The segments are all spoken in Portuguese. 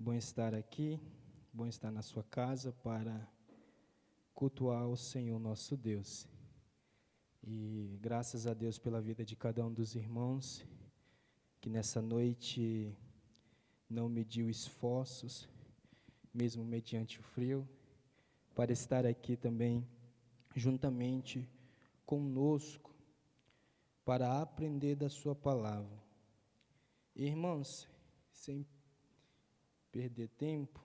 Bom estar aqui, bom estar na sua casa para cultuar o Senhor nosso Deus. E graças a Deus pela vida de cada um dos irmãos, que nessa noite não mediu esforços, mesmo mediante o frio, para estar aqui também juntamente conosco, para aprender da sua palavra. Irmãos, sem perder tempo,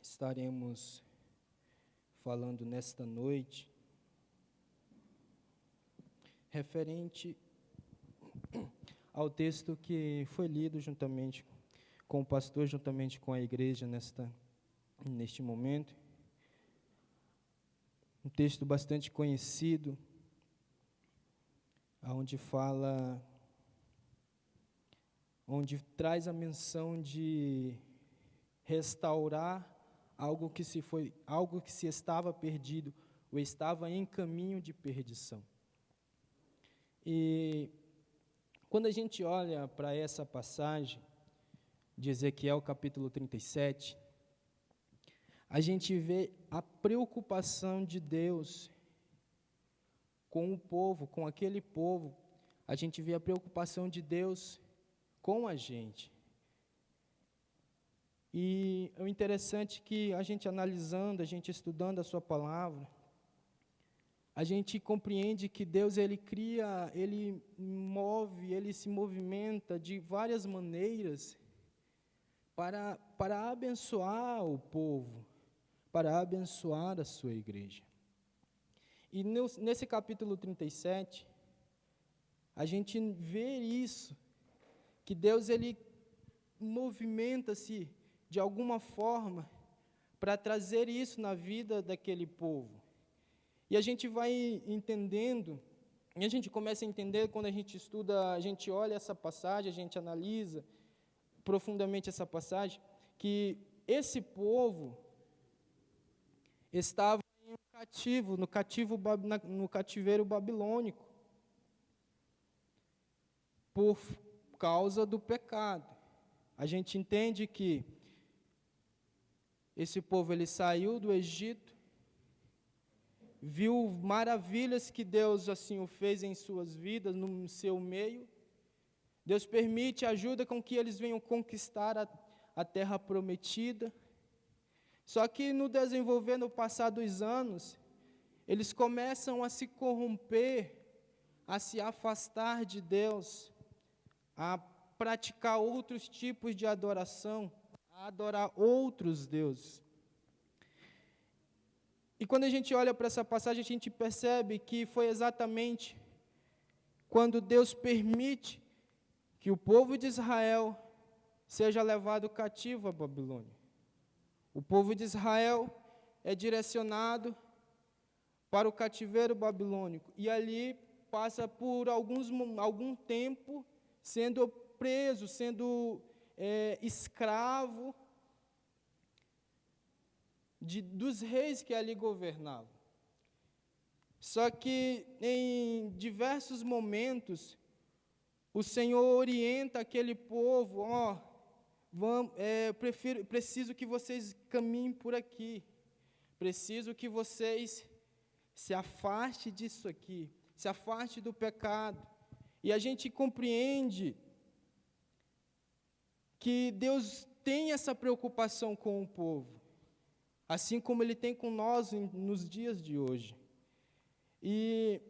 estaremos falando nesta noite referente ao texto que foi lido juntamente com o pastor, juntamente com a igreja neste momento. Um texto bastante conhecido, onde traz a menção de restaurar algo que se estava perdido ou estava em caminho de perdição. E quando a gente olha para essa passagem de Ezequiel capítulo 37, a gente vê a preocupação de Deus com o povo, com aquele povo. A gente vê a preocupação de Deus com a gente. E o interessante é que a gente analisando, a gente estudando a sua palavra, a gente compreende que Deus, Ele cria, Ele move, Ele se movimenta de várias maneiras para abençoar o povo, para abençoar a sua igreja. E nesse capítulo 37, a gente vê isso, que Deus, Ele movimenta-se de alguma forma para trazer isso na vida daquele povo. E a gente vai entendendo, e a gente começa a entender quando a gente estuda, a gente olha essa passagem, a gente analisa profundamente essa passagem, que esse povo estava em um cativo, no cativeiro babilônico, por causa do pecado. A gente entende que esse povo, ele saiu do Egito, viu maravilhas que Deus assim o fez em suas vidas, no seu meio. Deus permite, ajuda com que eles venham conquistar a terra prometida. Só que no desenvolver, no passar dos anos, eles começam a se corromper, a se afastar de Deus, a praticar outros tipos de adoração, a adorar outros deuses. E quando a gente olha para essa passagem, a gente percebe que foi exatamente quando Deus permite que o povo de Israel seja levado cativo à Babilônia. O povo de Israel é direcionado para o cativeiro babilônico, e ali passa por algum tempo sendo preso, sendo escravo dos reis que ali governavam. Só que em diversos momentos o Senhor orienta aquele povo, preciso que vocês caminhem por aqui, preciso que vocês se afastem disso aqui, se afastem do pecado. E a gente compreende que Deus tem essa preocupação com o povo, assim como Ele tem com nós nos dias de hoje. E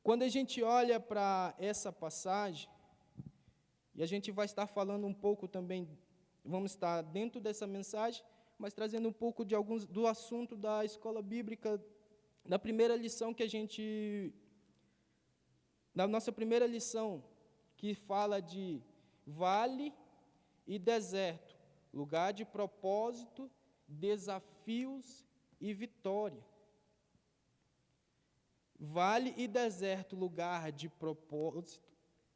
quando a gente olha para essa passagem, e a gente vai estar falando um pouco também, vamos estar dentro dessa mensagem, mas trazendo um pouco do assunto da escola bíblica, da nossa primeira lição, que fala de vale e deserto, lugar de propósito, desafios e vitória. Vale e deserto, lugar de propósito,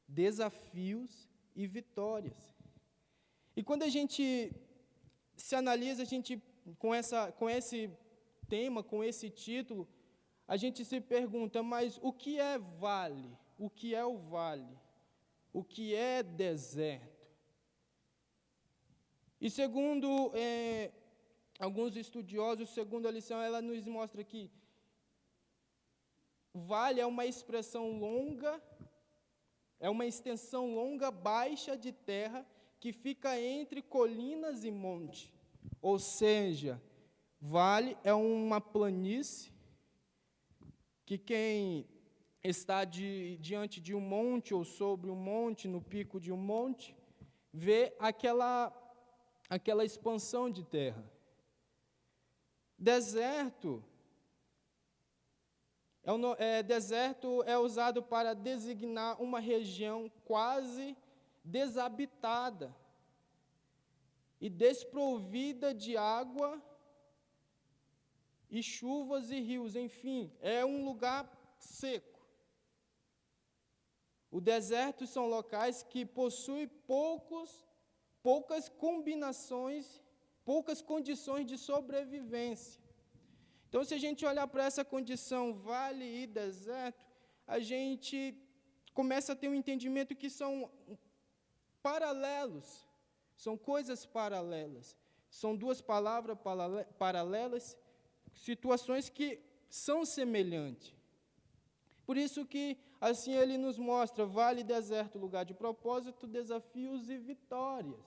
desafios e vitórias. E quando a gente se analisa, com esse tema, com esse título, a gente se pergunta, mas o que é vale? O que é o vale? O que é deserto? E segundo alguns estudiosos, segundo a lição, ela nos mostra que vale é uma expressão longa, é uma extensão longa, baixa de terra, que fica entre colinas e monte. Ou seja, vale é uma planície que quem está diante de um monte ou sobre um monte, no pico de um monte, vê aquela expansão de terra. Deserto deserto é usado para designar uma região quase desabitada e desprovida de água e chuvas e rios, enfim, é um lugar seco. O deserto são locais que possuem poucas combinações, poucas condições de sobrevivência. Então, se a gente olhar para essa condição vale e deserto, a gente começa a ter um entendimento que são paralelos, são coisas paralelas, são duas palavras paralelas, situações que são semelhantes. Por isso que, assim, ele nos mostra vale e deserto, lugar de propósito, desafios e vitórias.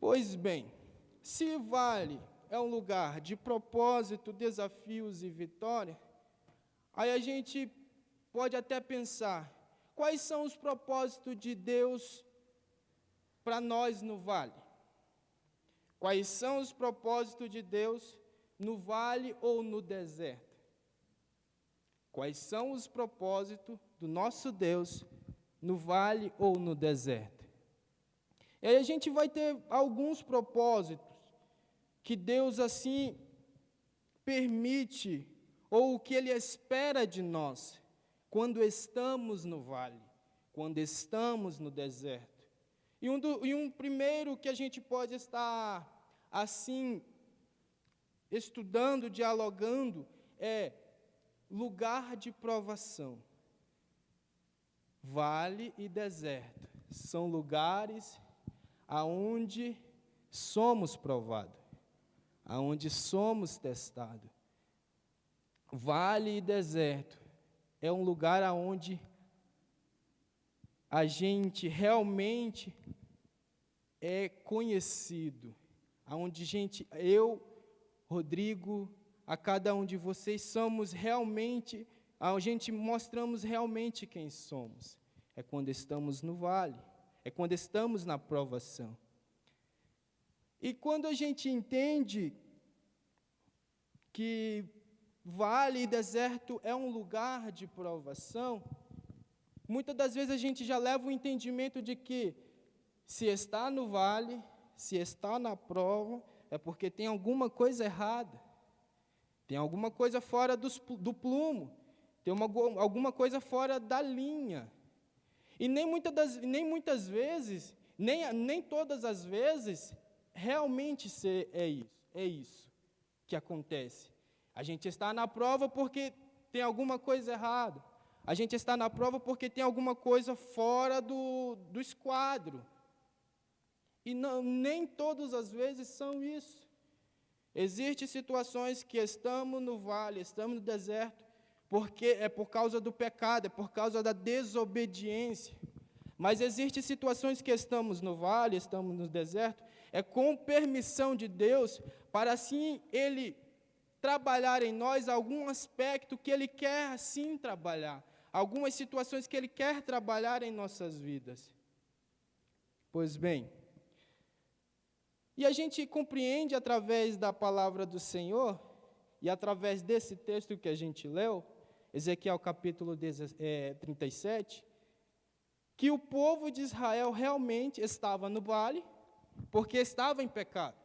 Pois bem, se vale é um lugar de propósito, desafios e vitória, aí a gente pode até pensar, quais são os propósitos de Deus para nós no vale? Quais são os propósitos de Deus no vale ou no deserto? Quais são os propósitos do nosso Deus no vale ou no deserto? E aí a gente vai ter alguns propósitos que Deus assim permite, ou o que Ele espera de nós, quando estamos no vale, quando estamos no deserto. E um primeiro que a gente pode estar assim estudando, dialogando, é lugar de provação. Vale e deserto são lugares aonde somos provados, aonde somos testados. Vale e deserto é um lugar aonde a gente realmente é conhecido, aonde Rodrigo, a cada um de vocês somos realmente, a gente mostramos realmente quem somos. É quando estamos no vale, é quando estamos na provação. E quando a gente entende que vale e deserto é um lugar de provação, muitas das vezes a gente já leva o entendimento de que se está no vale, se está na prova, é porque tem alguma coisa errada, tem alguma coisa fora do plumo, tem alguma coisa fora da linha. E nem muitas vezes, nem todas as vezes, realmente é isso que acontece. A gente está na prova porque tem alguma coisa errada. A gente está na prova porque tem alguma coisa fora do esquadro. E nem todas as vezes são isso. Existem situações que estamos no vale, estamos no deserto, porque é por causa do pecado, é por causa da desobediência. Mas existem situações que estamos no vale, estamos no deserto, é com permissão de Deus, para assim Ele trabalhar em nós algum aspecto que Ele quer assim trabalhar, algumas situações que Ele quer trabalhar em nossas vidas. Pois bem, e a gente compreende através da palavra do Senhor, e através desse texto que a gente leu, Ezequiel capítulo 37, que o povo de Israel realmente estava no vale, porque estava em pecado.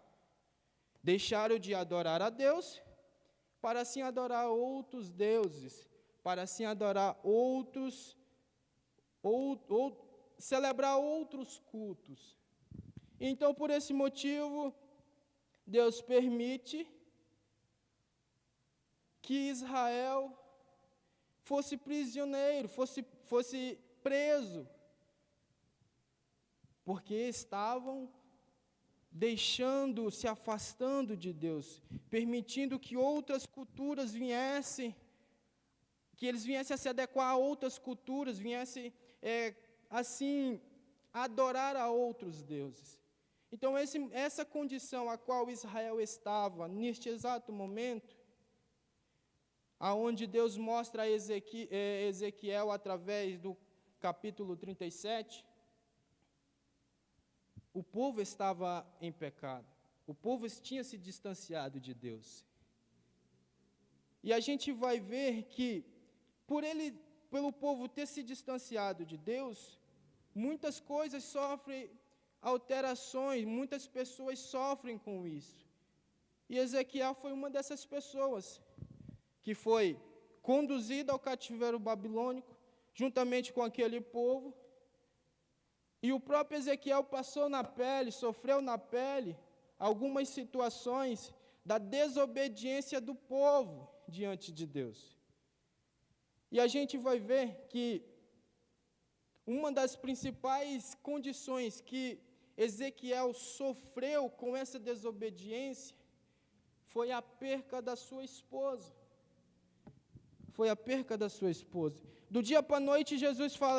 Deixaram de adorar a Deus, para assim adorar outros deuses, para assim adorar celebrar outros cultos. Então, por esse motivo, Deus permite que Israel fosse prisioneiro, fosse preso, porque estavam deixando, se afastando de Deus, permitindo que outras culturas viessem, que eles viessem a se adequar a outras culturas, viessem, assim, adorar a outros deuses. Então, essa condição a qual Israel estava, neste exato momento, aonde Deus mostra a Ezequiel através do capítulo 37, o povo estava em pecado, o povo tinha se distanciado de Deus. E a gente vai ver que, pelo povo ter se distanciado de Deus, muitas coisas sofrem alterações, muitas pessoas sofrem com isso. E Ezequiel foi uma dessas pessoas, que foi conduzido ao cativeiro babilônico, juntamente com aquele povo, e o próprio Ezequiel passou na pele, sofreu na pele, algumas situações da desobediência do povo diante de Deus. E a gente vai ver que uma das principais condições que Ezequiel sofreu com essa desobediência foi a perca da sua esposa. Foi a perca da sua esposa. Do dia para a noite,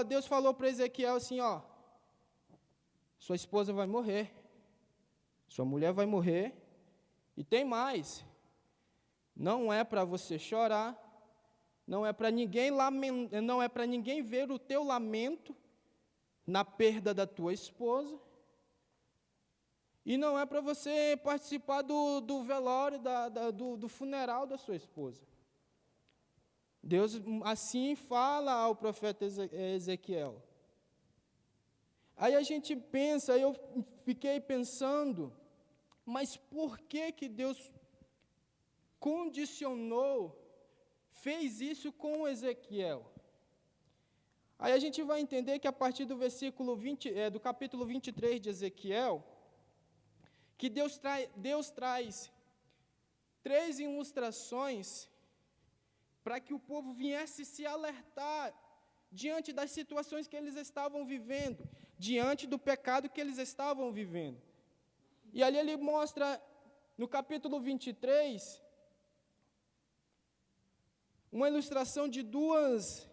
Deus falou para Ezequiel assim, sua esposa vai morrer, sua mulher vai morrer, e tem mais, não é para você chorar, não é para ninguém ver o teu lamento na perda da tua esposa, e não é para você participar do velório, do funeral da sua esposa. Deus assim fala ao profeta Ezequiel. Aí a gente pensa, eu fiquei pensando, mas por que Deus condicionou, fez isso com Ezequiel? Aí a gente vai entender que a partir do versículo 20, do capítulo 23 de Ezequiel, que Deus traz 3 ilustrações para que o povo viesse se alertar diante das situações que eles estavam vivendo, diante do pecado que eles estavam vivendo. E ali ele mostra, no capítulo 23, uma ilustração de duas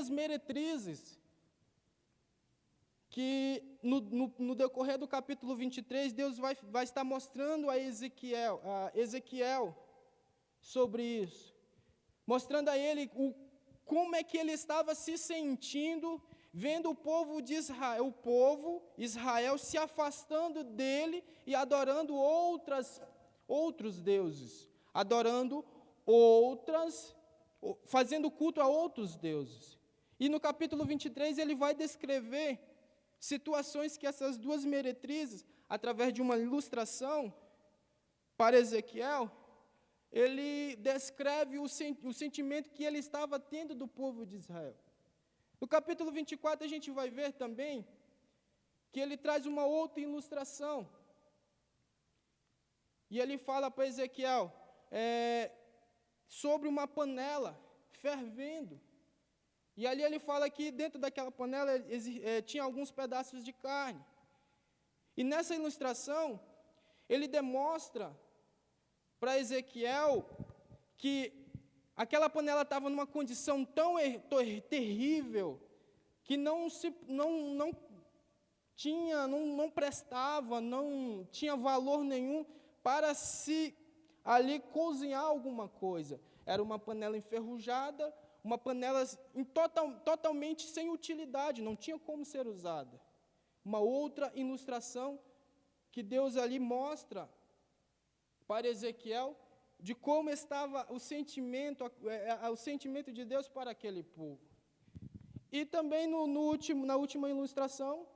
meretrizes, que no decorrer do capítulo 23, Deus vai estar mostrando a Ezequiel sobre isso, mostrando a ele como é que ele estava se sentindo, vendo o povo Israel se afastando dele e adorando outros deuses, fazendo culto a outros deuses. E no capítulo 23 ele vai descrever situações que essas duas meretrizes, através de uma ilustração para Ezequiel, ele descreve o sentimento que ele estava tendo do povo de Israel. No capítulo 24, a gente vai ver também que ele traz uma outra ilustração. E ele fala para Ezequiel sobre uma panela fervendo. E ali ele fala que dentro daquela panela tinha alguns pedaços de carne. E nessa ilustração, ele demonstra para Ezequiel que aquela panela estava numa condição tão terrível que não prestava, não tinha valor nenhum para se ali cozinhar alguma coisa. Era uma panela enferrujada, uma panela totalmente sem utilidade, não tinha como ser usada. Uma outra ilustração que Deus ali mostra para Ezequiel de como estava o sentimento de Deus para aquele povo. E também na última ilustração,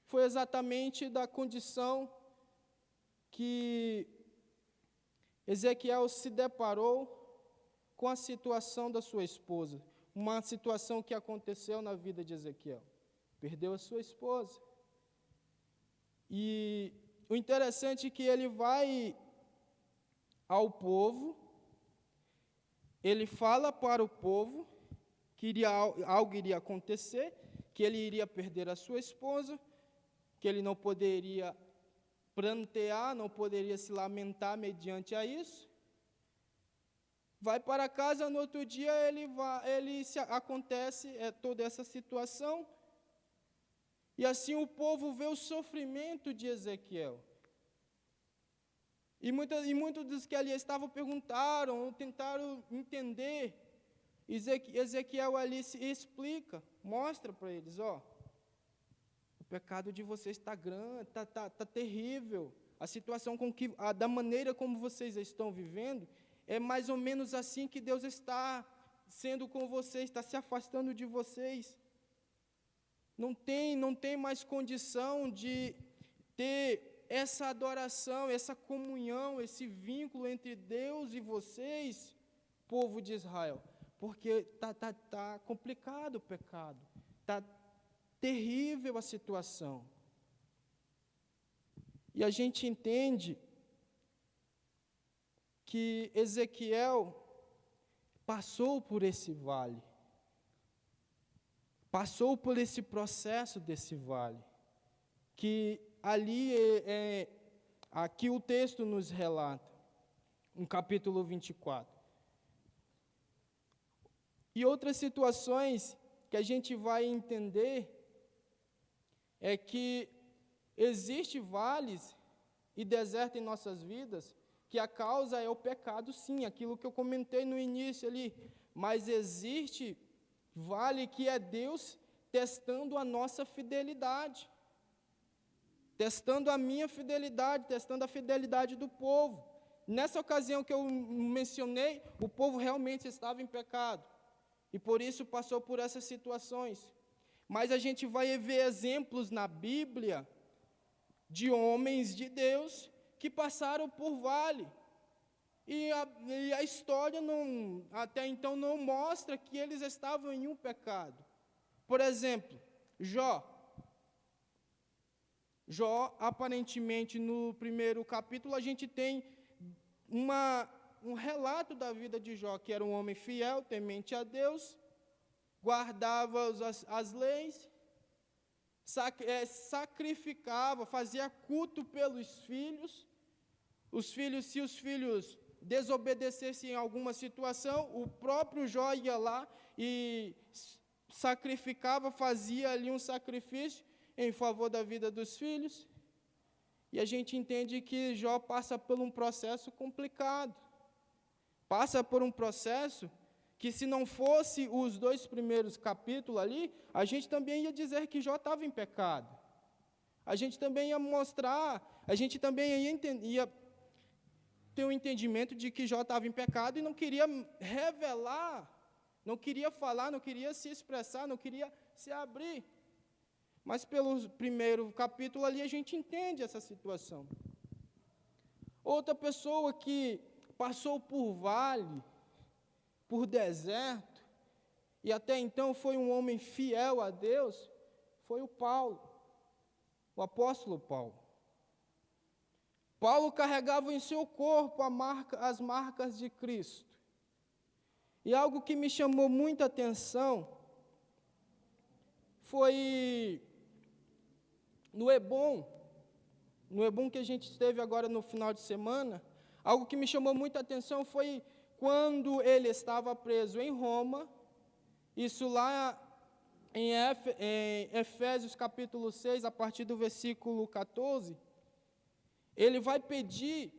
foi exatamente da condição que Ezequiel se deparou com a situação da sua esposa, uma situação que aconteceu na vida de Ezequiel. Perdeu a sua esposa. E o interessante é que ele vai ao povo, ele fala para o povo que algo iria acontecer, que ele iria perder a sua esposa, que ele não poderia prantear, não poderia se lamentar mediante a isso. Vai para casa, no outro dia acontece toda essa situação, e assim o povo vê o sofrimento de Ezequiel. E muitos dos que ali estavam tentaram entender. Ezequiel ali se explica, mostra para eles, o pecado de vocês está grande, está terrível. A situação da maneira como vocês estão vivendo, é mais ou menos assim que Deus está sendo com vocês, está se afastando de vocês. Não tem mais condição de ter essa adoração, essa comunhão, esse vínculo entre Deus e vocês, povo de Israel, porque tá complicado o pecado, está terrível a situação. E a gente entende que Ezequiel passou por esse vale, passou por esse processo desse vale, que ali aqui o texto nos relata, no capítulo 24. E outras situações que a gente vai entender é que existe vales e deserto em nossas vidas, que a causa é o pecado, sim, aquilo que eu comentei no início ali, mas existe vale que é Deus testando a nossa fidelidade, testando a minha fidelidade, testando a fidelidade do povo. Nessa ocasião que eu mencionei, o povo realmente estava em pecado, e por isso passou por essas situações. Mas a gente vai ver exemplos na Bíblia de homens de Deus que passaram por vale, e a história até então não mostra que eles estavam em um pecado. Por exemplo, Jó, aparentemente, no primeiro capítulo, a gente tem um relato da vida de Jó, que era um homem fiel, temente a Deus, guardava as leis, sacrificava, fazia culto pelos filhos. Se os filhos desobedecessem em alguma situação, o próprio Jó ia lá e sacrificava, fazia ali um sacrifício em favor da vida dos filhos. E a gente entende que Jó passa por um processo complicado. Passa por um processo que, se não fosse os 2 primeiros capítulos ali, a gente também ia dizer que Jó estava em pecado. A gente também ia mostrar, a gente também ia ter um entendimento de que Jó estava em pecado e não queria revelar, não queria falar, não queria se expressar, não queria se abrir. Mas pelo primeiro capítulo ali a gente entende essa situação. Outra pessoa que passou por vale, por deserto, e até então foi um homem fiel a Deus, foi o apóstolo Paulo. Paulo carregava em seu corpo as marcas de Cristo. E algo que me chamou muita atenção foi no Hebom que a gente esteve agora no final de semana. Algo que me chamou muita atenção foi quando ele estava preso em Roma, isso lá em Efésios capítulo 6, a partir do versículo 14, ele vai pedir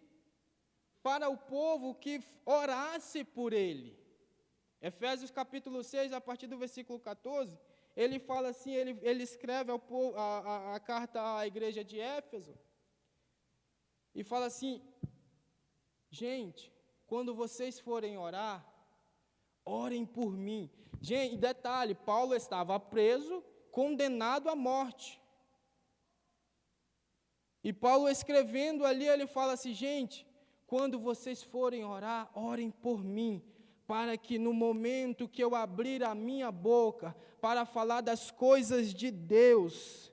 para o povo que orasse por ele. Efésios capítulo 6, a partir do versículo 14, ele fala assim, ele escreve a carta à igreja de Éfeso, e fala assim: gente, quando vocês forem orar, orem por mim. Gente, detalhe, Paulo estava preso, condenado à morte. E Paulo escrevendo ali, ele fala assim: gente, quando vocês forem orar, orem por mim, para que no momento que eu abrir a minha boca para falar das coisas de Deus,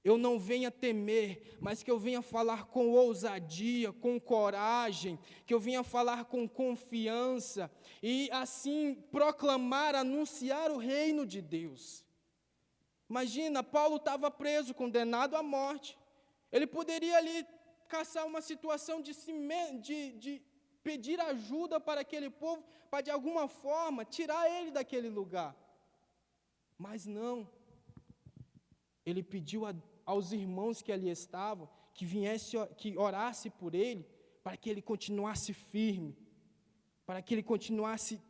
eu não venha temer, mas que eu venha falar com ousadia, com coragem, que eu venha falar com confiança, e assim proclamar, anunciar o reino de Deus. Imagina, Paulo estava preso, condenado à morte. Ele poderia ali caçar uma situação de pedir ajuda para aquele povo, para de alguma forma tirar ele daquele lugar. Mas não. Ele pediu aos irmãos que ali estavam, que orasse por ele, para que ele continuasse firme, para que ele continuasse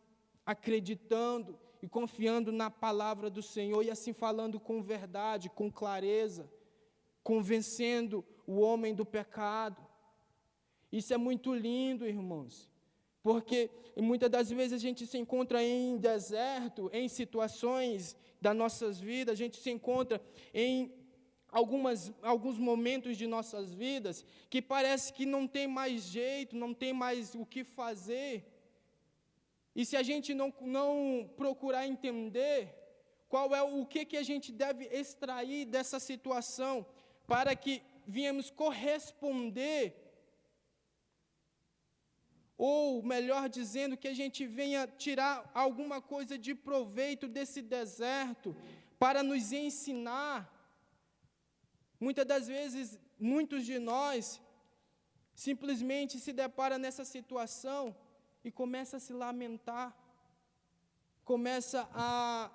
acreditando e confiando na palavra do Senhor, e assim falando com verdade, com clareza, convencendo o homem do pecado. Isso é muito lindo, irmãos, porque muitas das vezes a gente se encontra em deserto, em situações das nossas vidas, a gente se encontra em alguns momentos de nossas vidas que parece que não tem mais jeito, não tem mais o que fazer. E se a gente não procurar entender o que a gente deve extrair dessa situação, para que venhamos corresponder, ou melhor dizendo, que a gente venha tirar alguma coisa de proveito desse deserto, para nos ensinar. Muitas das vezes, muitos de nós simplesmente se deparam nessa situação e começa a se lamentar, começa a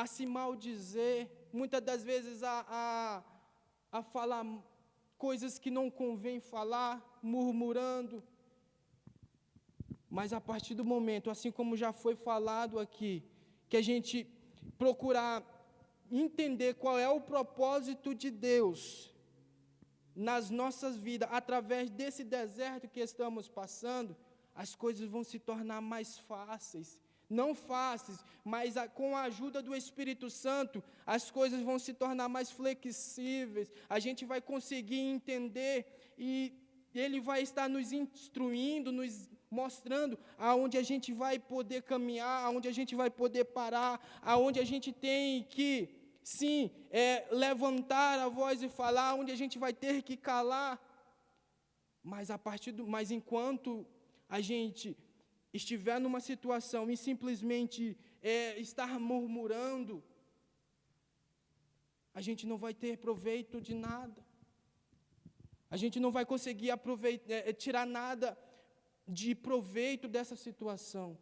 se maldizer, muitas das vezes a falar coisas que não convém falar, murmurando. Mas a partir do momento, assim como já foi falado aqui, que a gente procurar entender qual é o propósito de Deus nas nossas vidas, através desse deserto que estamos passando, as coisas vão se tornar mais fáceis. Não fáceis, mas com a ajuda do Espírito Santo, as coisas vão se tornar mais flexíveis. A gente vai conseguir entender e Ele vai estar nos instruindo, nos mostrando aonde a gente vai poder caminhar, aonde a gente vai poder parar, aonde a gente tem que, sim, levantar a voz e falar, onde a gente vai ter que calar. Mas enquanto a gente estiver numa situação e simplesmente estar murmurando, a gente não vai ter proveito de nada. A gente não vai conseguir tirar nada de proveito dessa situação.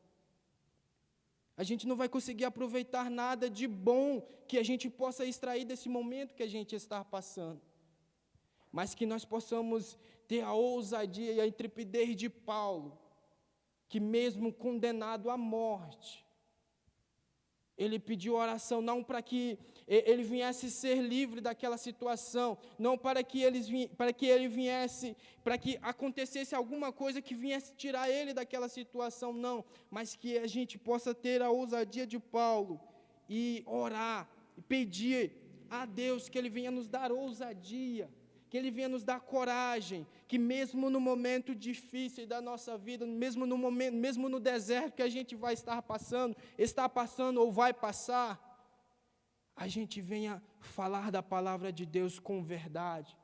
A gente não vai conseguir aproveitar nada de bom que a gente possa extrair desse momento que a gente está passando. Mas que nós possamos ter a ousadia e a intrepidez de Paulo, que mesmo condenado à morte, ele pediu oração não para que ele viesse ser livre daquela situação, não para que ele viesse, para que acontecesse alguma coisa que viesse tirar ele daquela situação, não, mas que a gente possa ter a ousadia de Paulo e orar, e pedir a Deus que Ele venha nos dar ousadia, que Ele venha nos dar coragem, que mesmo no momento difícil da nossa vida, mesmo no deserto que a gente vai está passando ou vai passar, a gente venha falar da palavra de Deus com verdade,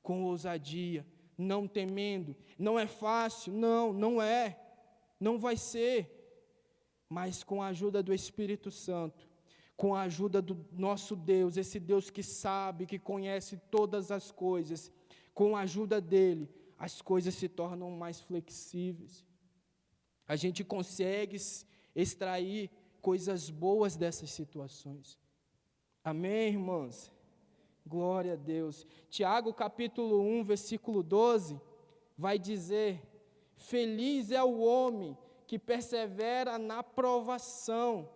com ousadia, não temendo. Não é fácil, não é, não vai ser, mas com a ajuda do Espírito Santo, com a ajuda do nosso Deus, esse Deus que sabe, que conhece todas as coisas, com a ajuda dEle, as coisas se tornam mais flexíveis. A gente consegue extrair coisas boas dessas situações. Amém, irmãos? Glória a Deus. Tiago, capítulo 1, versículo 12, vai dizer: feliz é o homem que persevera na provação,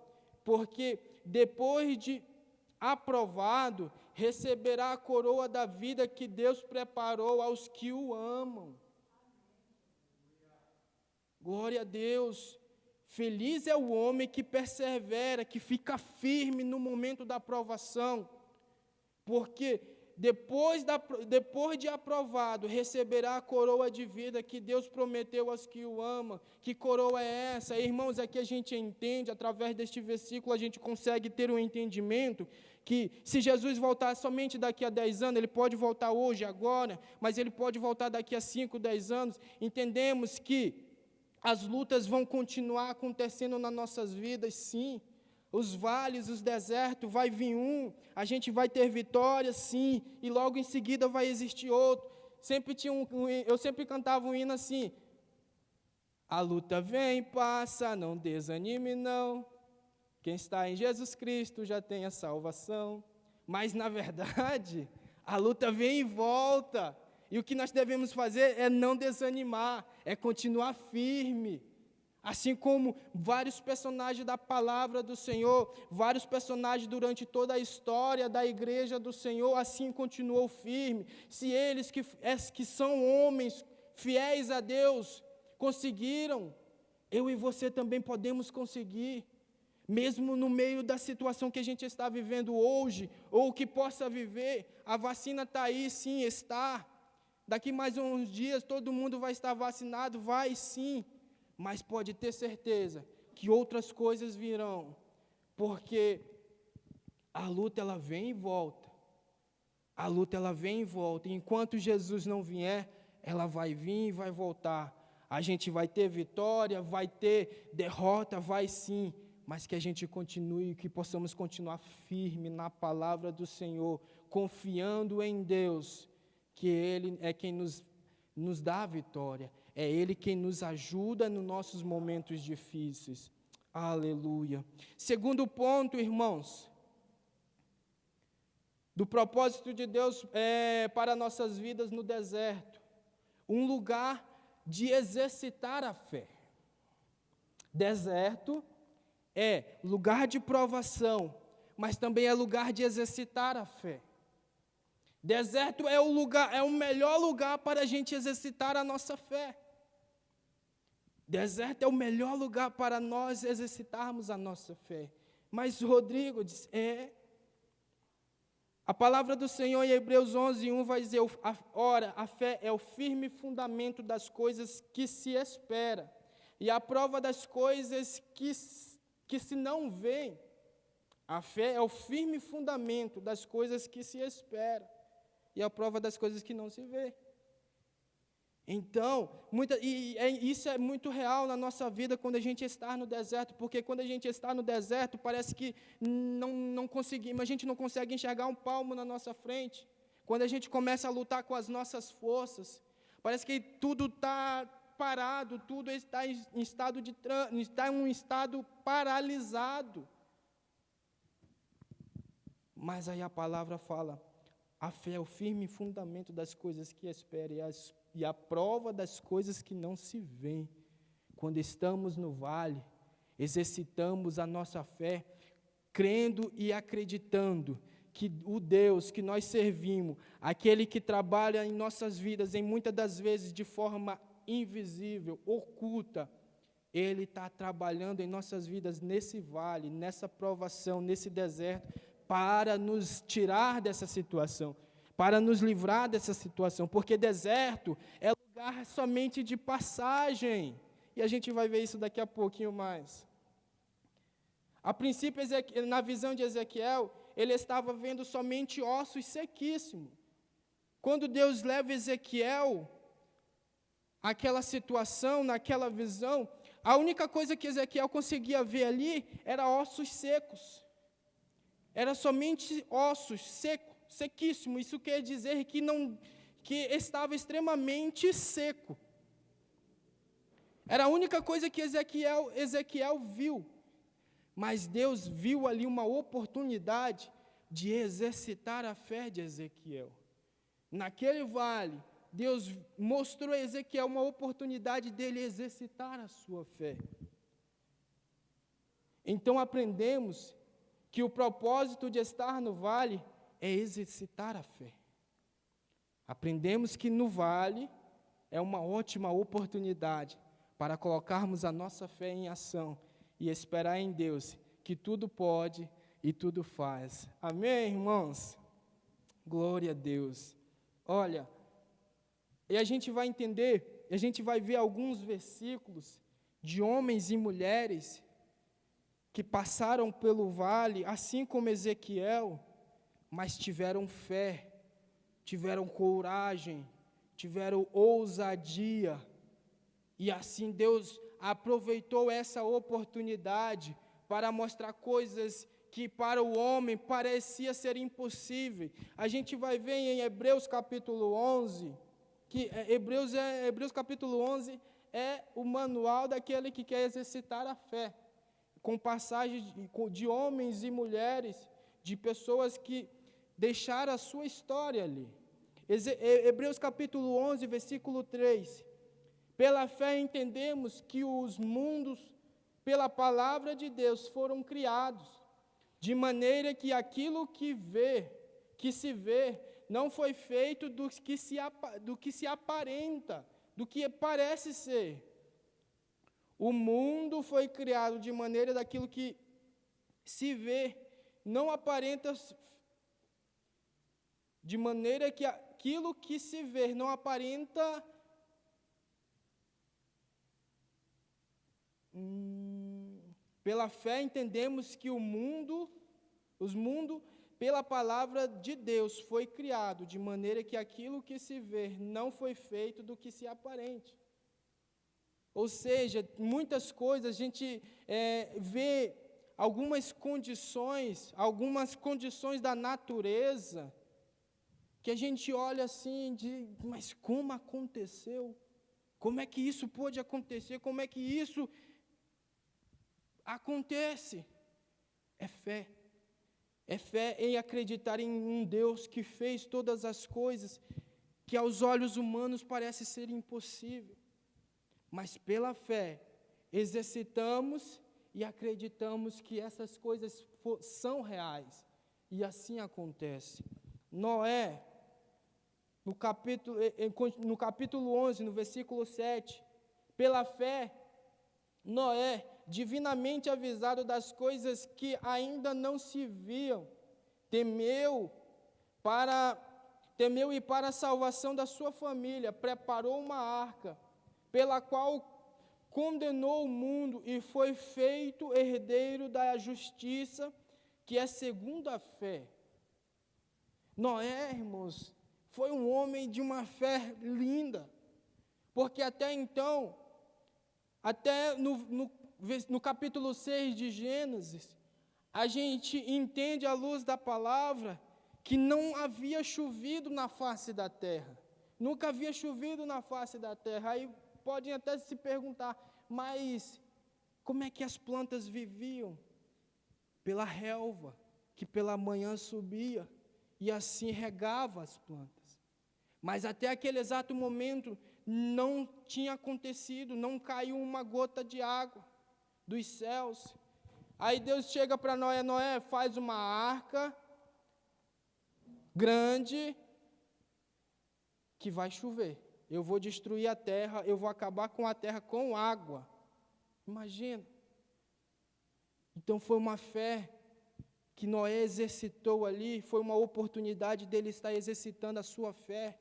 porque depois de aprovado, receberá a coroa da vida que Deus preparou aos que o amam. Glória a Deus. Feliz é o homem que persevera, que fica firme no momento da aprovação, porque depois de aprovado, receberá a coroa de vida que Deus prometeu aos que o amam. Que coroa é essa? Irmãos, aqui a gente entende, através deste versículo, a gente consegue ter um entendimento que se Jesus voltar somente daqui a 10 anos, Ele pode voltar hoje, agora, mas Ele pode voltar daqui a 5, 10 anos. Entendemos que as lutas vão continuar acontecendo nas nossas vidas, sim. os vales, os desertos, vai vir a gente vai ter vitória, sim, e logo em seguida vai existir outro. Eu sempre cantava um hino assim: a luta vem e passa, não desanime não, quem está em Jesus Cristo já tem a salvação. Mas, na verdade, a luta vem e volta, e o que nós devemos fazer é não desanimar, é continuar firme. Assim como vários personagens da palavra do Senhor, vários personagens durante toda a história da igreja do Senhor, assim continuou firme. Se eles que são homens fiéis a Deus conseguiram, eu e você também podemos conseguir. Mesmo no meio da situação que a gente está vivendo hoje, ou que possa viver, a vacina está aí, sim, está. Daqui mais uns dias todo mundo vai estar vacinado, vai sim. Mas pode ter certeza que outras coisas virão, porque a luta ela vem e volta. A luta ela vem e volta. E enquanto Jesus não vier, ela vai vir e vai voltar. A gente vai ter vitória, vai ter derrota, vai sim, mas que a gente continue, que possamos continuar firme na palavra do Senhor, confiando em Deus, que Ele é quem nos dá a vitória. É Ele quem nos ajuda nos nossos momentos difíceis. Aleluia. Segundo ponto, irmãos, do propósito de Deus para nossas vidas no deserto. Um lugar de exercitar a fé. Deserto é lugar de provação, mas também é lugar de exercitar a fé. Deserto é o melhor lugar para a gente exercitar a nossa fé. Deserto é o melhor lugar para nós exercitarmos a nossa fé. Mas Rodrigo diz, a palavra do Senhor em Hebreus 11:1 vai dizer, ora, a fé é o firme fundamento das coisas que se espera, e a prova das coisas que se não vêem. A fé é o firme fundamento das coisas que se espera, e a prova das coisas que não se vê. Então, isso é muito real na nossa vida quando a gente está no deserto, porque quando a gente está no deserto, parece que a gente não consegue enxergar um palmo na nossa frente. Quando a gente começa a lutar com as nossas forças, parece que tudo está parado, tudo está em um estado paralisado. Mas aí a palavra fala, a fé é o firme fundamento das coisas que espera e a prova das coisas que não se veem. Quando estamos no vale, exercitamos a nossa fé, crendo e acreditando que o Deus que nós servimos, aquele que trabalha em nossas vidas, em muitas das vezes de forma invisível, oculta, Ele está trabalhando em nossas vidas nesse vale, nessa provação, nesse deserto, para nos tirar dessa situação, para nos livrar dessa situação, porque deserto é lugar somente de passagem, e a gente vai ver isso daqui a pouquinho mais. A princípio, na visão de Ezequiel, ele estava vendo somente ossos sequíssimos. Quando Deus leva Ezequiel àquela situação, naquela visão, a única coisa que Ezequiel conseguia ver ali era ossos secos. Era somente ossos sequíssimos. Isso quer dizer que estava extremamente seco. Era a única coisa que Ezequiel viu. Mas Deus viu ali uma oportunidade de exercitar a fé de Ezequiel. Naquele vale, Deus mostrou a Ezequiel uma oportunidade dele exercitar a sua fé. Então aprendemos que o propósito de estar no vale é exercitar a fé. Aprendemos que no vale é uma ótima oportunidade para colocarmos a nossa fé em ação e esperar em Deus, que tudo pode e tudo faz. Amém, irmãos? Glória a Deus. Olha, e a gente vai entender, a gente vai ver alguns versículos de homens e mulheres que passaram pelo vale, assim como Ezequiel, mas tiveram fé, tiveram coragem, tiveram ousadia, e assim Deus aproveitou essa oportunidade para mostrar coisas que para o homem parecia ser impossível. A gente vai ver em Hebreus capítulo 11, que Hebreus capítulo 11 é o manual daquele que quer exercitar a fé, com passagens de homens e mulheres, de pessoas que deixaram a sua história ali. Hebreus capítulo 11, versículo 3. Pela fé entendemos que os mundos, pela palavra de Deus, foram criados, de maneira que aquilo que se vê, não foi feito do que se aparenta, do que parece ser. O mundo foi criado de maneira daquilo que se vê, não aparenta, de maneira que aquilo que se vê não aparenta pela fé entendemos que os mundos, pela palavra de Deus, foi criado, de maneira que aquilo que se vê não foi feito do que se aparente. Ou seja, muitas coisas a gente vê algumas condições da natureza, que a gente olha assim, mas como aconteceu? Como é que isso pôde acontecer? Como é que isso acontece? É fé. É fé em acreditar em um Deus que fez todas as coisas que aos olhos humanos parece ser impossível. Mas pela fé, exercitamos e acreditamos que essas coisas são reais. E assim acontece. Noé, no capítulo 11, no versículo 7, pela fé, Noé, divinamente avisado das coisas que ainda não se viam, temeu e para a salvação da sua família, preparou uma arca, pela qual condenou o mundo e foi feito herdeiro da justiça, que é segundo a fé. Noé, irmãos, foi um homem de uma fé linda, porque até então, até no capítulo 6 de Gênesis, a gente entende à luz da palavra que não havia chovido na face da terra. Nunca havia chovido na face da terra. Aí podem até se perguntar, mas como é que as plantas viviam? Pela relva, que pela manhã subia e assim regava as plantas. Mas até aquele exato momento não tinha acontecido, não caiu uma gota de água dos céus. Aí Deus chega para Noé, Noé, faz uma arca grande que vai chover. Eu vou destruir a terra, eu vou acabar com a terra com água. Imagina. Então foi uma fé que Noé exercitou ali, foi uma oportunidade dele estar exercitando a sua fé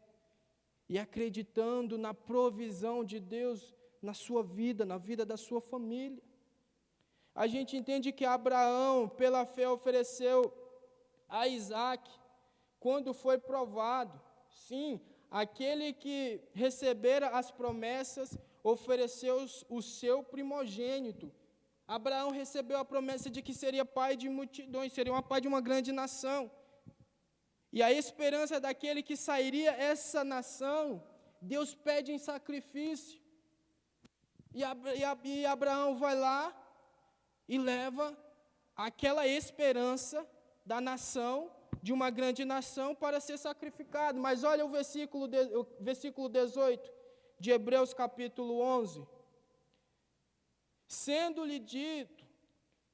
e acreditando na provisão de Deus na sua vida, na vida da sua família. A gente entende que Abraão, pela fé, ofereceu a Isaac, quando foi provado. Sim, aquele que recebera as promessas, ofereceu o seu primogênito. Abraão recebeu a promessa de que seria pai de multidões, seria um pai de uma grande nação. E a esperança daquele que sairia essa nação, Deus pede em sacrifício. E Abraão vai lá e leva aquela esperança da nação, de uma grande nação, para ser sacrificado. Mas olha o versículo 18 de Hebreus capítulo 11. Sendo-lhe dito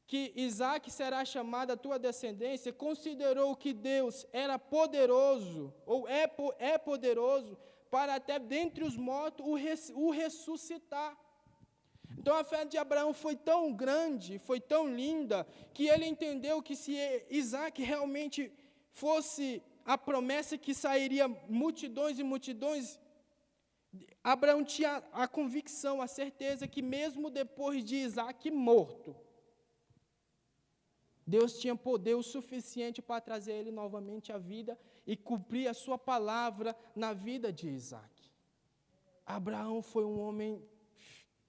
que Isaque será chamado a tua descendência, considerou que Deus era poderoso, ou é poderoso, para até dentre os mortos o ressuscitar. Então a fé de Abraão foi tão grande, foi tão linda, que ele entendeu que se Isaque realmente fosse a promessa que sairia multidões e multidões, Abraão tinha a convicção, a certeza que mesmo depois de Isaque morto, Deus tinha poder o suficiente para trazer ele novamente à vida e cumprir a sua palavra na vida de Isaque. Abraão foi um homem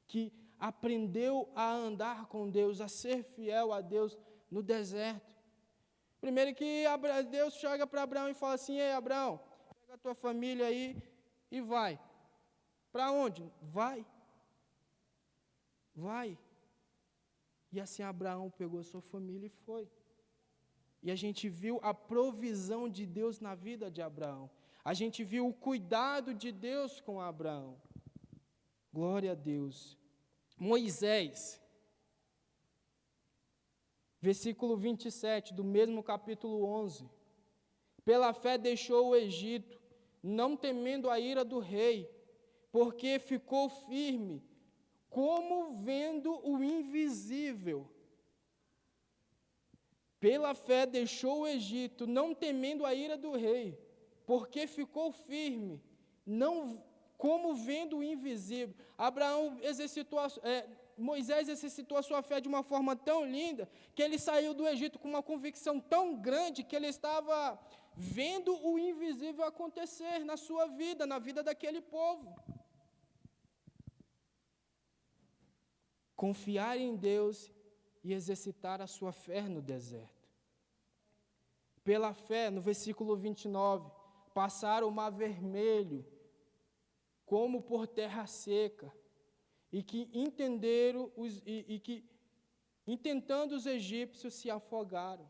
que aprendeu a andar com Deus, a ser fiel a Deus no deserto. Primeiro que Deus chega para Abraão e fala assim: ei, Abraão, pega a tua família aí e vai. Para onde? Vai. Vai. E assim Abraão pegou a sua família e foi. E a gente viu a provisão de Deus na vida de Abraão. A gente viu o cuidado de Deus com Abraão. Glória a Deus. Moisés, versículo 27 do mesmo capítulo 11. Pela fé deixou o Egito, não temendo a ira do rei, porque ficou firme, como vendo o invisível. Pela fé deixou o Egito, não temendo a ira do rei, porque ficou firme, não como vendo o invisível. Moisés exercitou a sua fé de uma forma tão linda, que ele saiu do Egito com uma convicção tão grande, que ele estava vendo o invisível acontecer na sua vida, na vida daquele povo. Confiar em Deus e exercitar a sua fé no deserto. Pela fé, no versículo 29, passaram o mar vermelho, como por terra seca, e que intentando os egípcios se afogaram.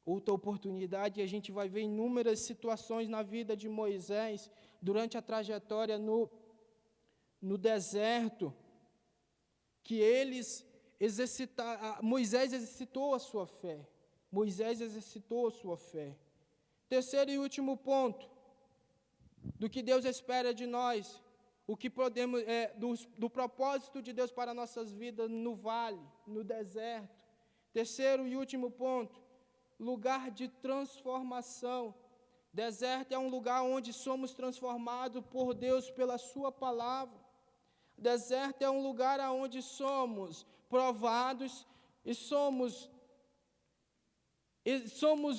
Outra oportunidade, a gente vai ver inúmeras situações na vida de Moisés, durante a trajetória no deserto, que Moisés exercitou a sua fé. Moisés exercitou a sua fé. Terceiro e último ponto, do que Deus espera de nós, o que podemos, do propósito de Deus para nossas vidas no vale, no deserto. Terceiro e último ponto, lugar de transformação. Deserto é um lugar onde somos transformados por Deus pela sua palavra. Deserto é um lugar onde somos provados e somos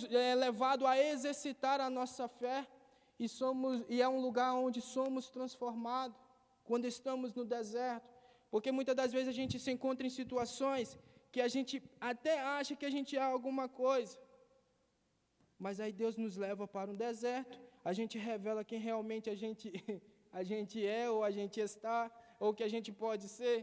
levados a exercitar a nossa fé. E é um lugar onde somos transformados quando estamos no deserto, porque muitas das vezes a gente se encontra em situações que a gente até acha que a gente é alguma coisa, mas aí Deus nos leva para um deserto, a gente revela quem realmente a gente é, ou a gente está, ou o que a gente pode ser,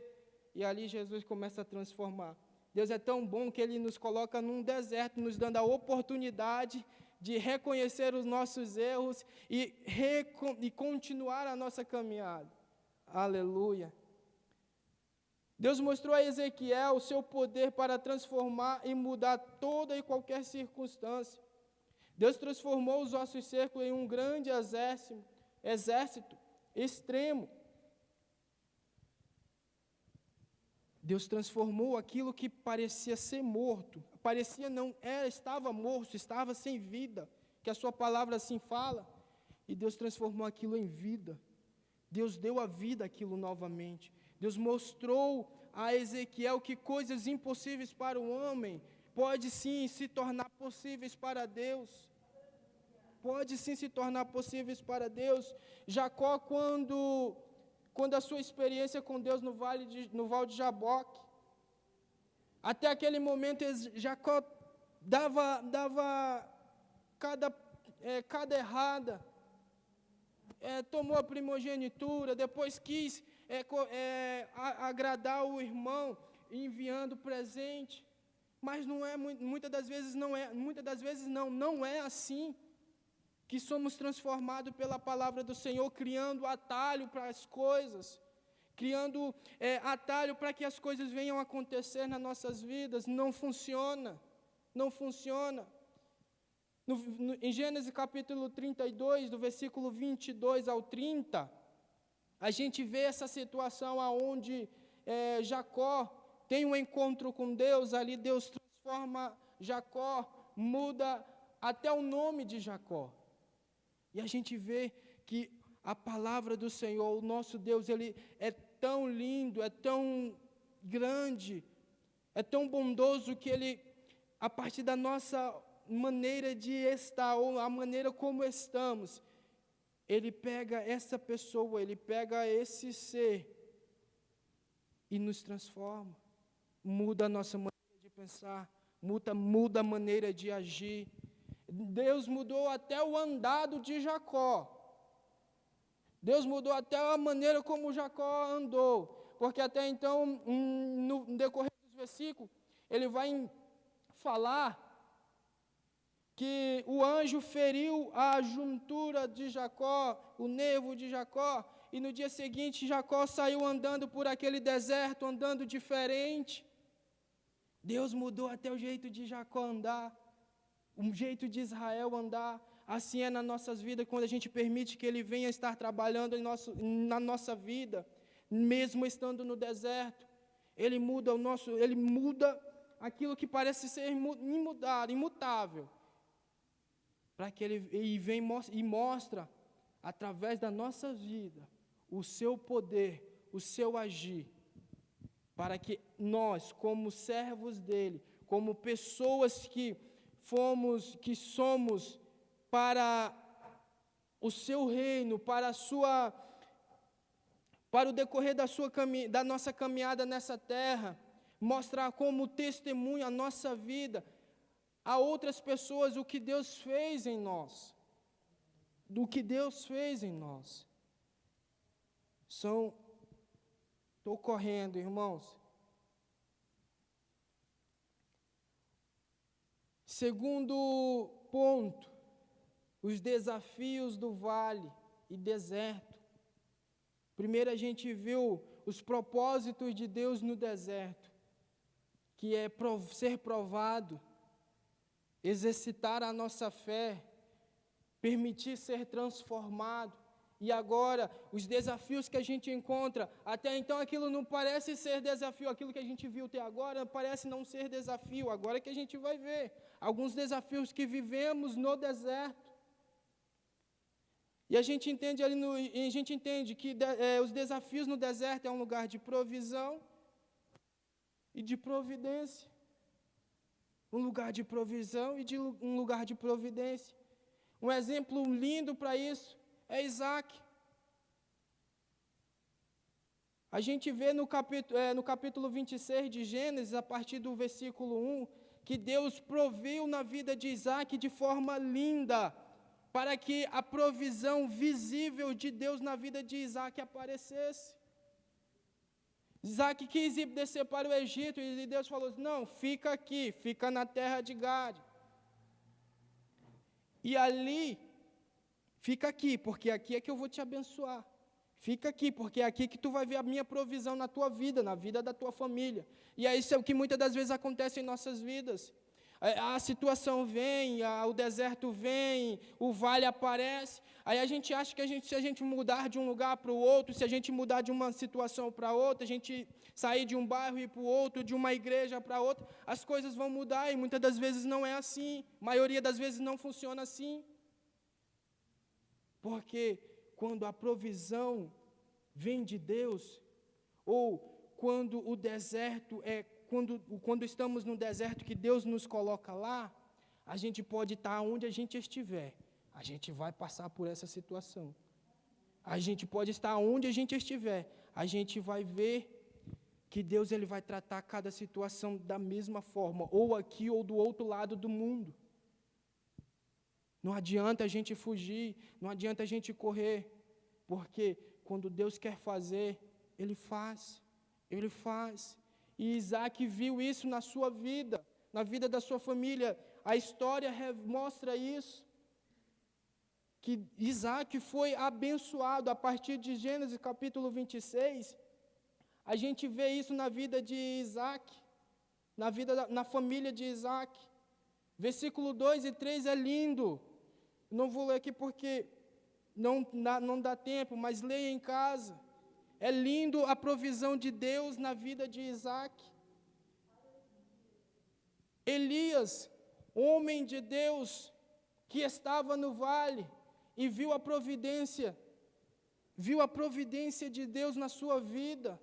e ali Jesus começa a transformar. Deus é tão bom que Ele nos coloca num deserto, nos dando a oportunidade de reconhecer os nossos erros e continuar a nossa caminhada. Aleluia. Deus mostrou a Ezequiel o seu poder para transformar e mudar toda e qualquer circunstância. Deus transformou os ossos secos em um grande exército extremo. Deus transformou aquilo que parecia ser morto, estava morto, estava sem vida, que a sua palavra assim fala, e Deus transformou aquilo em vida. Deus deu a vida àquilo novamente. Deus mostrou a Ezequiel que coisas impossíveis para o homem pode sim se tornar possíveis para Deus. Pode sim se tornar possíveis para Deus. Jacó, quando a sua experiência com Deus no Vale de Jaboque, até aquele momento Jacó dava cada errada, tomou a primogenitura, depois quis agradar o irmão, enviando presente, mas muitas das vezes não é assim que somos transformados pela palavra do Senhor, criando atalho para as coisas, criando atalho para que as coisas venham a acontecer nas nossas vidas. Não funciona, não funciona. Em Gênesis capítulo 32, do versículo 22 ao 30, a gente vê essa situação onde Jacó tem um encontro com Deus, ali Deus transforma Jacó, muda até o nome de Jacó. E a gente vê que a palavra do Senhor, o nosso Deus, Ele é tão lindo, é tão grande, é tão bondoso que Ele, a partir da nossa maneira de estar, ou a maneira como estamos, Ele pega essa pessoa, Ele pega esse ser, e nos transforma. Muda a nossa maneira de pensar, muda a maneira de agir. Deus mudou até o andado de Jacó. Deus mudou até a maneira como Jacó andou, porque até então, no decorrer dos versículos, ele vai falar que o anjo feriu a juntura de Jacó, o nervo de Jacó, e no dia seguinte Jacó saiu andando por aquele deserto, andando diferente. Deus mudou até o jeito de Jacó andar, o jeito de Israel andar. Assim é nas nossas vidas, quando a gente permite que Ele venha estar trabalhando na nossa vida, mesmo estando no deserto. Ele muda aquilo que parece ser imutável, para que Ele vem e mostra, através da nossa vida, o Seu poder, o Seu agir, para que nós, como servos dEle, como pessoas que somos para o Seu reino, para o decorrer da nossa caminhada nessa terra, mostrar como testemunho a nossa vida a outras pessoas o que Deus fez em nós. Do que Deus fez em nós. Estou correndo, irmãos. Segundo ponto, os desafios do vale e deserto. Primeiro a gente viu os propósitos de Deus no deserto, que é ser provado, exercitar a nossa fé, permitir ser transformado. E agora, os desafios que a gente encontra, até então aquilo não parece ser desafio, aquilo que a gente viu até agora parece não ser desafio, agora que a gente vai ver alguns desafios que vivemos no deserto. E a gente entende que os desafios no deserto é um lugar de provisão e de providência. Um lugar de provisão e um lugar de providência. Um exemplo lindo para isso é Isaac. A gente vê no capítulo 26 de Gênesis, a partir do versículo 1, que Deus proveu na vida de Isaac de forma linda, para que a provisão visível de Deus na vida de Isaac aparecesse. Isaac quis ir descer para o Egito, e Deus falou, não, fica aqui, fica na terra de Gade. E ali, fica aqui, porque aqui é que eu vou te abençoar. Fica aqui, porque é aqui que tu vai ver a minha provisão na tua vida, na vida da tua família. E é isso que muitas das vezes acontece em nossas vidas. A situação vem, o deserto vem, o vale aparece. Aí a gente acha que se a gente mudar de um lugar para o outro, se a gente mudar de uma situação para outra, a gente sair de um bairro e ir para o outro, de uma igreja para outra, as coisas vão mudar e muitas das vezes não é assim. A maioria das vezes não funciona assim. Porque quando a provisão vem de Deus, ou quando o deserto quando estamos no deserto que Deus nos coloca lá, a gente pode estar onde a gente estiver, a gente vai passar por essa situação. A gente pode estar onde a gente estiver, a gente vai ver que Deus ele vai tratar cada situação da mesma forma, ou aqui ou do outro lado do mundo. Não adianta a gente fugir, não adianta a gente correr, porque quando Deus quer fazer, Ele faz, Ele faz. E Isaac viu isso na sua vida, na vida da sua família. A história mostra isso, que Isaac foi abençoado a partir de Gênesis capítulo 26. A gente vê isso na vida de Isaac, na família de Isaac. Versículo 2 e 3 é lindo. Não vou ler aqui porque não dá tempo, mas leia em casa. É lindo a provisão de Deus na vida de Isaac. Elias, homem de Deus, que estava no vale e viu a providência de Deus na sua vida.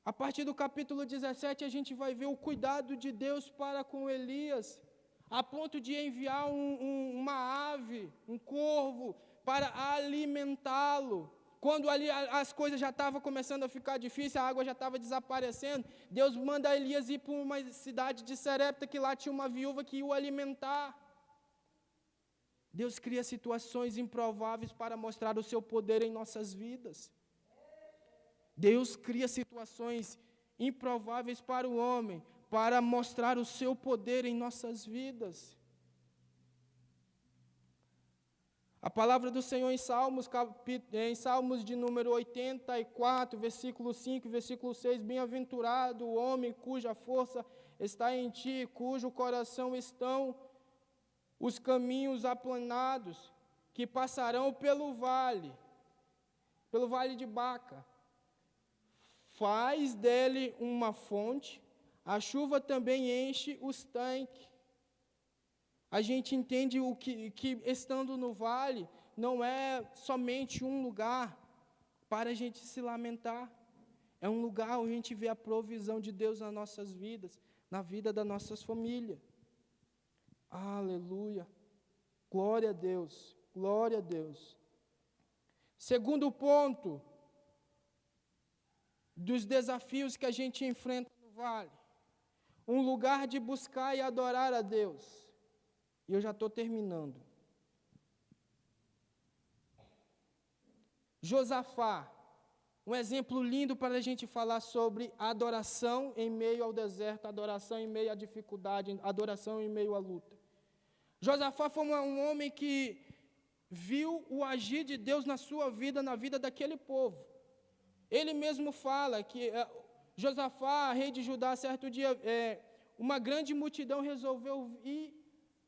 A partir do capítulo 17, a gente vai ver o cuidado de Deus para com Elias, a ponto de enviar uma ave, um corvo, para alimentá-lo, Quando ali as coisas já estavam começando a ficar difíceis, a água já estava desaparecendo, Deus manda Elias ir para uma cidade de Serepta, que lá tinha uma viúva que ia o alimentar. Deus cria situações improváveis para mostrar o seu poder em nossas vidas. Deus cria situações improváveis para o homem, para mostrar o seu poder em nossas vidas. A palavra do Senhor em Salmos de número 84, versículo 5, versículo 6, bem-aventurado o homem cuja força está em ti, cujo coração estão os caminhos aplanados, que passarão pelo vale de Baca. Faz dele uma fonte, a chuva também enche os tanques. A gente entende que estando no vale não é somente um lugar para a gente se lamentar. É um lugar onde a gente vê a provisão de Deus nas nossas vidas, na vida das nossas famílias. Aleluia. Glória a Deus. Glória a Deus. Segundo ponto dos desafios que a gente enfrenta no vale. Um lugar de buscar e adorar a Deus. E eu já estou terminando. Josafá, um exemplo lindo para a gente falar sobre adoração em meio ao deserto, adoração em meio à dificuldade, adoração em meio à luta. Josafá foi um homem que viu o agir de Deus na sua vida, na vida daquele povo. Ele mesmo fala que Josafá, rei de Judá, certo dia, uma grande multidão resolveu ir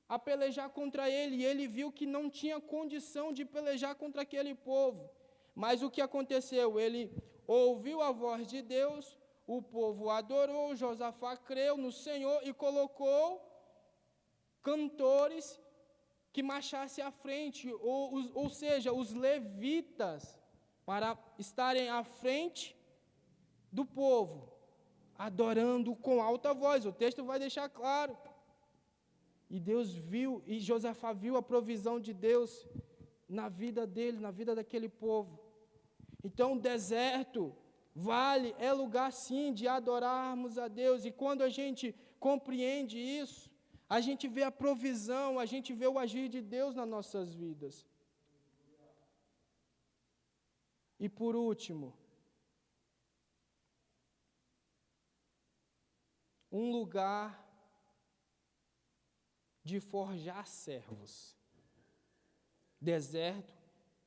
a pelejar contra ele, e ele viu que não tinha condição de pelejar contra aquele povo. Mas o que aconteceu? Ele ouviu a voz de Deus, o povo adorou, Josafá creu no Senhor e colocou cantores que marchassem à frente, ou seja, os levitas, para estarem à frente do povo, adorando com alta voz. O texto vai deixar claro. E Deus viu, e Josafá viu a provisão de Deus na vida dele, na vida daquele povo. Então, deserto, vale, é lugar sim de adorarmos a Deus. E quando a gente compreende isso, a gente vê a provisão, a gente vê o agir de Deus nas nossas vidas. E por último, um lugar de forjar servos. Deserto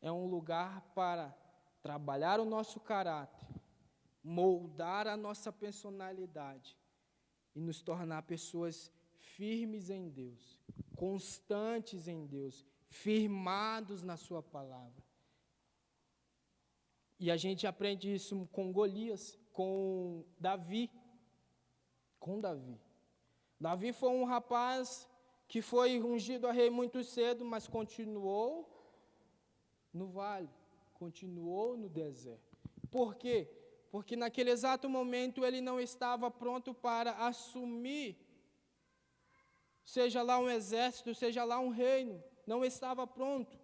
é um lugar para trabalhar o nosso caráter, moldar a nossa personalidade e nos tornar pessoas firmes em Deus, constantes em Deus, firmados na sua palavra. E a gente aprende isso com Golias, com Davi. Davi foi um rapaz que foi ungido a rei muito cedo, mas continuou no vale, continuou no deserto. Por quê? Porque naquele exato momento ele não estava pronto para assumir, seja lá um exército, seja lá um reino, não estava pronto.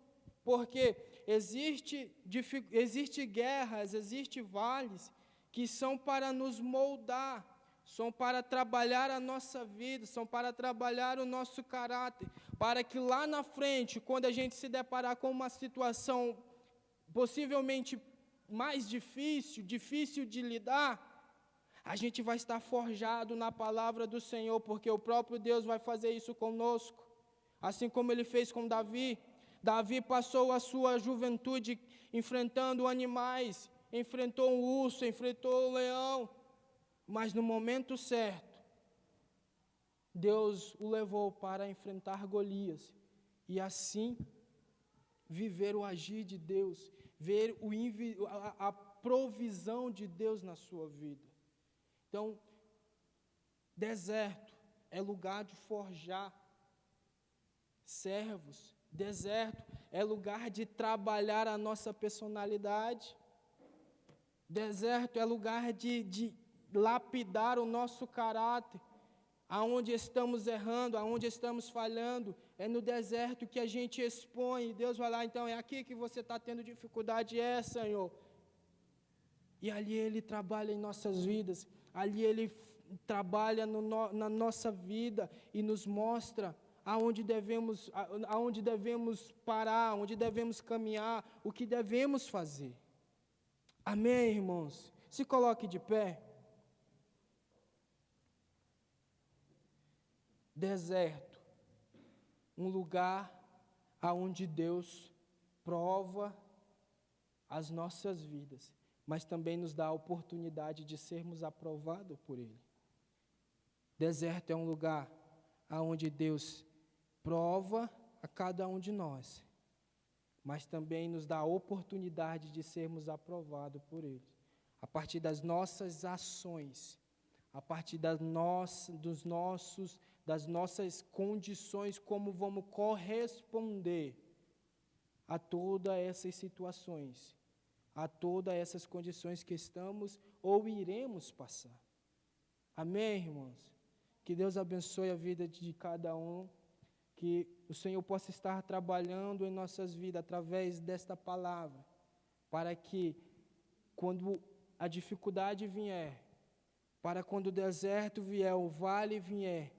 Porque existe guerras, existem vales que são para nos moldar, são para trabalhar a nossa vida, são para trabalhar o nosso caráter, para que lá na frente, quando a gente se deparar com uma situação possivelmente mais difícil de lidar, a gente vai estar forjado na palavra do Senhor, porque o próprio Deus vai fazer isso conosco, assim como Ele fez com Davi. Davi passou a sua juventude enfrentando animais, enfrentou um urso, enfrentou um leão, mas no momento certo, Deus o levou para enfrentar Golias, e assim viver o agir de Deus, ver a provisão de Deus na sua vida. Então, deserto é lugar de forjar servos, deserto é lugar de trabalhar a nossa personalidade, deserto é lugar de lapidar o nosso caráter, aonde estamos errando, aonde estamos falhando, é no deserto que a gente expõe. E Deus vai lá, então, é aqui que você está tendo dificuldade, Senhor. E ali Ele trabalha em nossas vidas, ali Ele trabalha na nossa vida e nos mostra aonde devemos parar, onde devemos caminhar, o que devemos fazer. Amém, irmãos? Se coloque de pé. Deserto, um lugar aonde Deus prova as nossas vidas, mas também nos dá a oportunidade de sermos aprovados por Ele. Deserto é um lugar aonde Deus prova a cada um de nós, mas também nos dá a oportunidade de sermos aprovados por Ele, a partir das nossas ações, a partir das nossas condições, como vamos corresponder a todas essas situações, a todas essas condições que estamos ou iremos passar. Amém, irmãos? Que Deus abençoe a vida de cada um, que o Senhor possa estar trabalhando em nossas vidas através desta palavra, para que quando a dificuldade vier, para quando o deserto vier, o vale vier,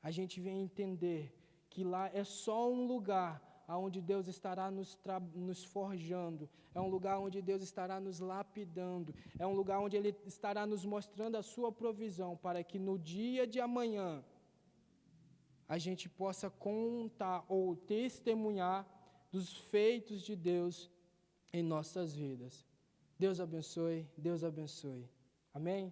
a gente venha entender que lá é só um lugar onde Deus estará nos forjando, é um lugar onde Deus estará nos lapidando, é um lugar onde Ele estará nos mostrando a sua provisão, para que no dia de amanhã a gente possa contar ou testemunhar dos feitos de Deus em nossas vidas. Deus abençoe, Deus abençoe. Amém?